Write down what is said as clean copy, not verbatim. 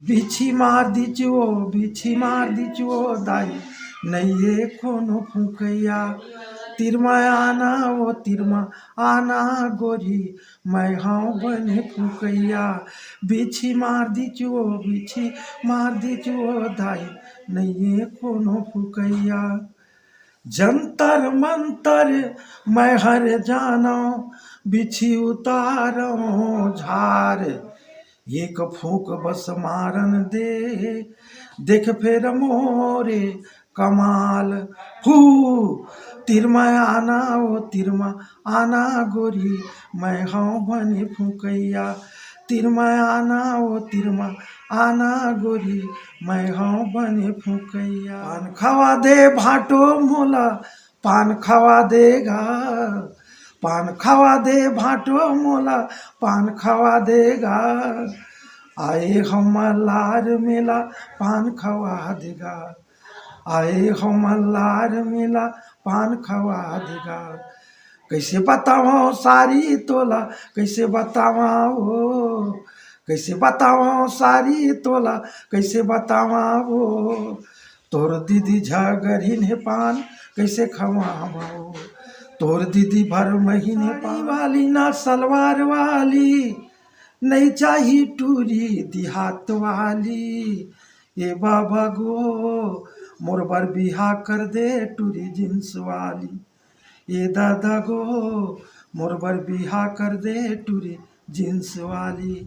बिछी मार दीजियो बिछी मार दीजियो दाई नैये कोनो फुकैया तिरमा आना वो तिरमा आना गोरी मैं हाँ बने फुकैया बिछी मार दीजियो बिछी मार दीजियो दाई नैये कोनो फुकैया जंतर मंतर मैं हर जानो बिछी उतारो झार एक फूक बस मारन दे देख फिर मोरे कमाल फू तिरमा आना ओ तिरमा आना गोरी मैं हाँ बने फुकैया तिरमा आना ओ तिरमा आना गोरी मैं हाँ बने फुकैया पान खवा दे भाटो मोला पान खवा देगा पान खवा दे भाटो मोला पान खवा देगा आए हम लार मेला पान खवा देगा आए हम लार मेला पान खवा देगा कैसे बताओ सारी तोला कैसे बताओ कैसे बताओ सारी तोला कैसे बताओ तोर दीदी झगड़ी ने पान कैसे खवाओ तोर दीदी भर महीने पानी वाली ना सलवार वाली नहीं चाहिए टूरी देहात वाली ये बाबा गो मोर बर बिहा कर दे टूरी जींस वाली ये दादा गो मोर बर बिहा कर दे टूरी जींस वाली।